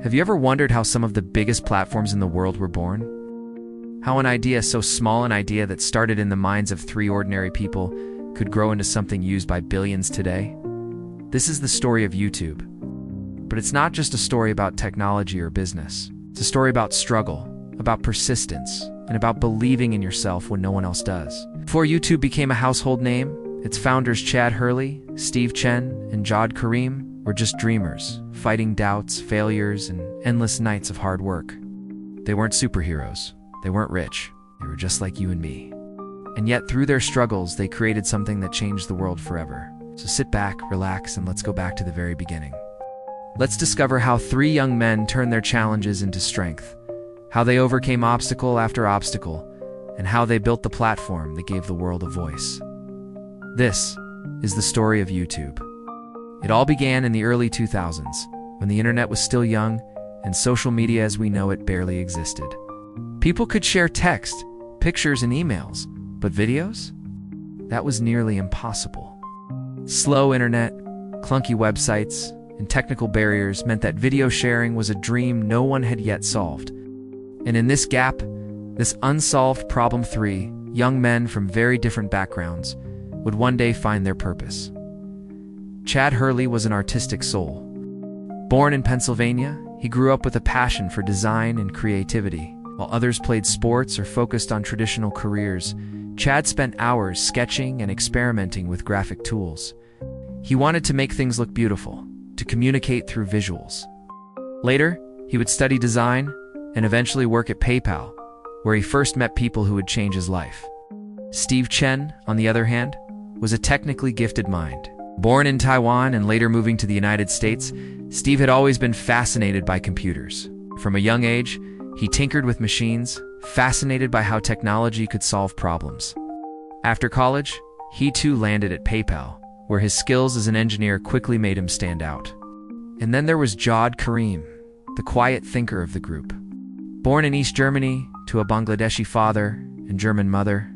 Have you ever wondered how some of the biggest platforms in the world were born? How an idea so small, an idea that started in the minds of three ordinary people, could grow into something used by billions today? This is the story of YouTube. But it's not just a story about technology or business. It's a story about struggle, about persistence, and about believing in yourself when no one else does. Before YouTube became a household name, its founders Chad Hurley, Steve Chen, and Jawed Karim were just dreamers, fighting doubts, failures, and endless nights of hard work. They weren't superheroes. They weren't rich. They were just like you and me. And yet, through their struggles, they created something that changed the world forever. So sit back, relax, and let's go back to the very beginning. Let's discover how three young men turned their challenges into strength, how they overcame obstacle after obstacle, and how they built the platform that gave the world a voice. This is the story of YouTube. It all began in the early 2000s, when the internet was still young and social media as we know it barely existed. People could share text, pictures, and emails, but videos? That was nearly impossible. Slow internet, clunky websites, and technical barriers meant that video sharing was a dream no one had yet solved. And in this gap, this unsolved problem, three young men from very different backgrounds would one day find their purpose. Chad Hurley was an artistic soul. Born in Pennsylvania, he grew up with a passion for design and creativity. While others played sports or focused on traditional careers, Chad spent hours sketching and experimenting with graphic tools. He wanted to make things look beautiful, to communicate through visuals. Later, he would study design and eventually work at PayPal, where he first met people who would change his life. Steve Chen, on the other hand, was a technically gifted mind. Born in Taiwan and later moving to the United States, Steve had always been fascinated by computers. From a young age, he tinkered with machines, fascinated by how technology could solve problems. After college, he too landed at PayPal, where his skills as an engineer quickly made him stand out. And then there was Jawed Karim, the quiet thinker of the group. Born in East Germany to a Bangladeshi father and German mother,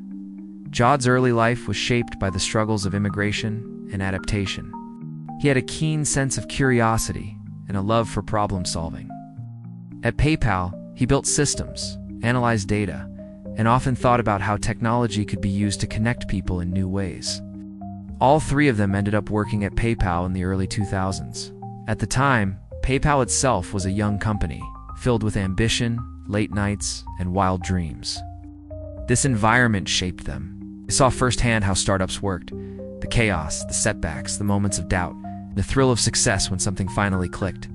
Jawed's early life was shaped by the struggles of immigration and adaptation. He had a keen sense of curiosity and a love for problem solving. At PayPal, he built systems, analyzed data, and often thought about how technology could be used to connect people in new ways. All three of them ended up working at PayPal in the early 2000s. At the time, PayPal itself was a young company, filled with ambition, late nights, and wild dreams. This environment shaped them. They saw firsthand how startups worked, the chaos, the setbacks, the moments of doubt, the thrill of success when something finally clicked.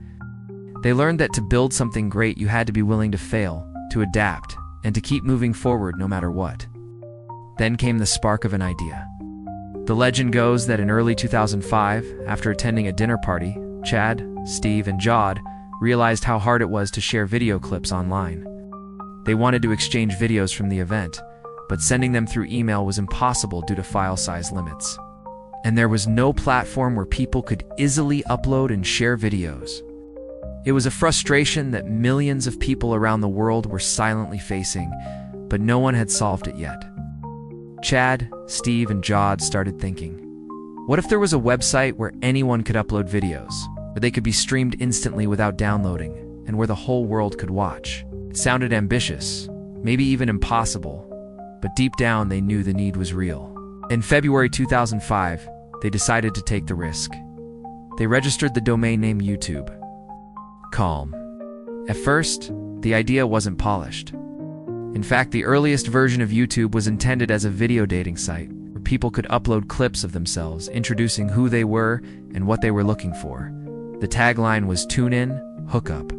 They learned that to build something great, you had to be willing to fail, to adapt, and to keep moving forward no matter what. Then came the spark of an idea. The legend goes that in early 2005, after attending a dinner party, Chad, Steve, and Jawed realized how hard it was to share video clips online. They wanted to exchange videos from the event, but sending them through email was impossible due to file size limits. And there was no platform where people could easily upload and share videos. It was a frustration that millions of people around the world were silently facing, but no one had solved it yet. Chad, Steve, and Jawed started thinking, what if there was a website where anyone could upload videos, where they could be streamed instantly without downloading, and where the whole world could watch? It sounded ambitious, maybe even impossible, but deep down they knew the need was real. In February 2005, they decided to take the risk. They registered the domain name YouTube. Calm. At first, the idea wasn't polished. In fact, the earliest version of YouTube was intended as a video dating site, where people could upload clips of themselves, introducing who they were and what they were looking for. The tagline was "Tune in, hook up."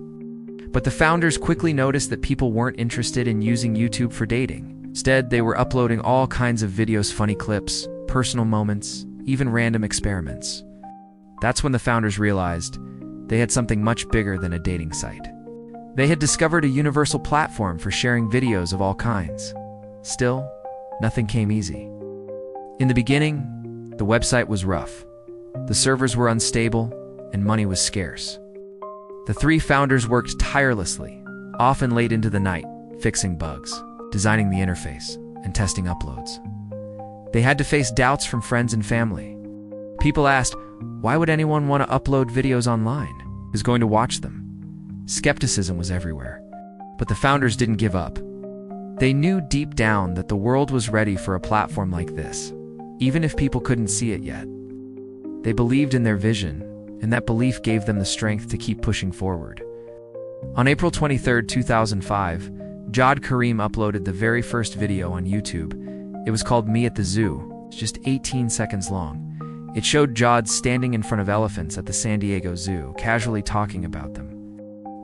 But the founders quickly noticed that people weren't interested in using YouTube for dating. Instead, they were uploading all kinds of videos, funny clips, personal moments, even random experiments. That's when the founders realized they had something much bigger than a dating site. They had discovered a universal platform for sharing videos of all kinds. Still, nothing came easy. In the beginning, the website was rough. The servers were unstable, and money was scarce. The three founders worked tirelessly, often late into the night, fixing bugs, designing the interface, and testing uploads. They had to face doubts from friends and family. People asked, why would anyone want to upload videos online? Who's going to watch them? Skepticism was everywhere. But the founders didn't give up. They knew deep down that the world was ready for a platform like this, even if people couldn't see it yet. They believed in their vision, and that belief gave them the strength to keep pushing forward. On April 23, 2005, Jad Karim uploaded the very first video on YouTube. It was called Me at the Zoo. It's just 18 seconds long. It showed Jad standing in front of elephants at the San Diego Zoo, casually talking about them.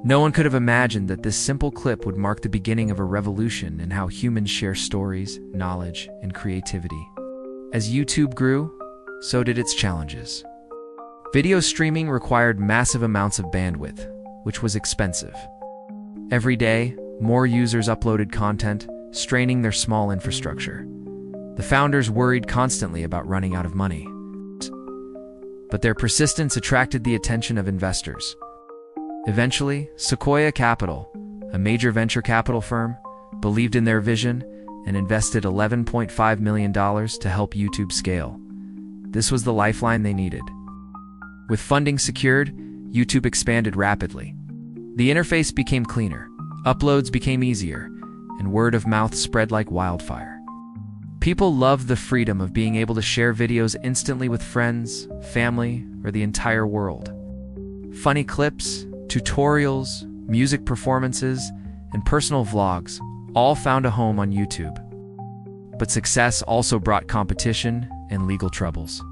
No one could have imagined that this simple clip would mark the beginning of a revolution in how humans share stories, knowledge, and creativity. As YouTube grew, so did its challenges. Video streaming required massive amounts of bandwidth, which was expensive. Every day, more users uploaded content, straining their small infrastructure. The founders worried constantly about running out of money. But their persistence attracted the attention of investors. Eventually, Sequoia Capital, a major venture capital firm, believed in their vision and invested $11.5 million to help YouTube scale. This was the lifeline they needed. With funding secured, YouTube expanded rapidly. The interface became cleaner, uploads became easier, and word of mouth spread like wildfire. People loved the freedom of being able to share videos instantly with friends, family, or the entire world. Funny clips, tutorials, music performances, and personal vlogs all found a home on YouTube. But success also brought competition and legal troubles.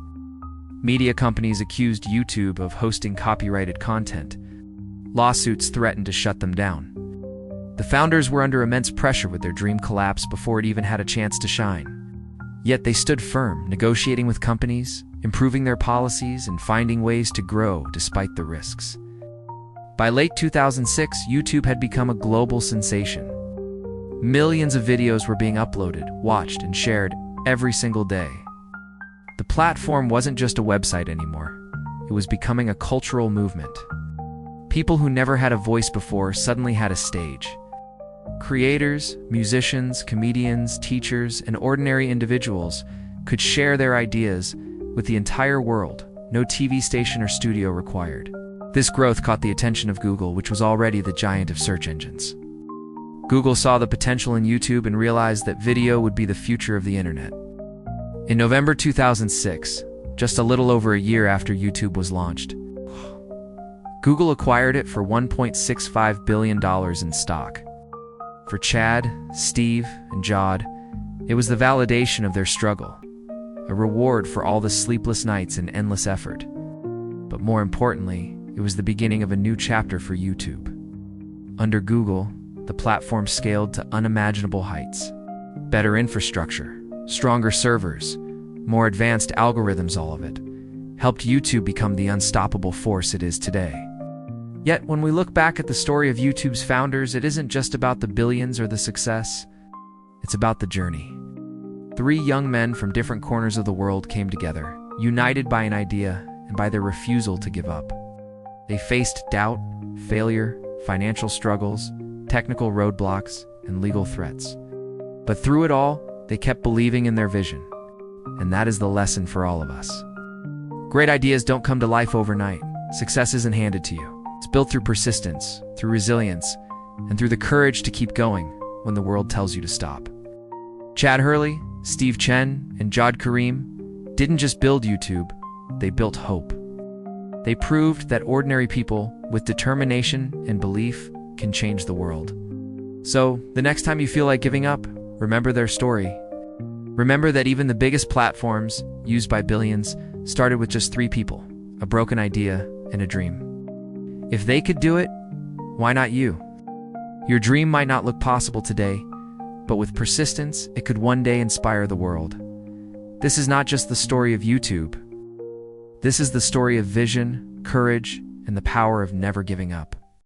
Media companies accused YouTube of hosting copyrighted content. Lawsuits threatened to shut them down. The founders were under immense pressure with their dream collapse before it even had a chance to shine. Yet they stood firm, negotiating with companies, improving their policies, and finding ways to grow despite the risks. By late 2006, YouTube had become a global sensation. Millions of videos were being uploaded, watched, and shared every single day. The platform wasn't just a website anymore. It was becoming a cultural movement. People who never had a voice before suddenly had a stage. Creators, musicians, comedians, teachers, and ordinary individuals could share their ideas with the entire world, no TV station or studio required. This growth caught the attention of Google, which was already the giant of search engines. Google saw the potential in YouTube and realized that video would be the future of the internet. In November 2006, just a little over a year after YouTube was launched, Google acquired it for $1.65 billion in stock. For Chad, Steve, and Jad, it was the validation of their struggle, a reward for all the sleepless nights and endless effort. But more importantly, it was the beginning of a new chapter for YouTube. Under Google, the platform scaled to unimaginable heights. Better infrastructure, stronger servers, more advanced algorithms, all of it helped YouTube become the unstoppable force it is today. Yet, when we look back at the story of YouTube's founders, it isn't just about the billions or the success. It's about the journey. 3 young men from different corners of the world came together, united by an idea and by their refusal to give up. They faced doubt, failure, financial struggles, technical roadblocks, and legal threats. But through it all, they kept believing in their vision. And that is the lesson for all of us. Great ideas don't come to life overnight. Success isn't handed to you. It's built through persistence, through resilience, and through the courage to keep going when the world tells you to stop. Chad Hurley, Steve Chen, and Jad Karim didn't just build YouTube, they built hope. They proved that ordinary people with determination and belief can change the world. So, the next time you feel like giving up, remember their story. Remember that even the biggest platforms, used by billions, started with just 3 people, a broken idea and a dream. If they could do it, why not you? Your dream might not look possible today, but with persistence, it could one day inspire the world. This is not just the story of YouTube. This is the story of vision, courage, and the power of never giving up.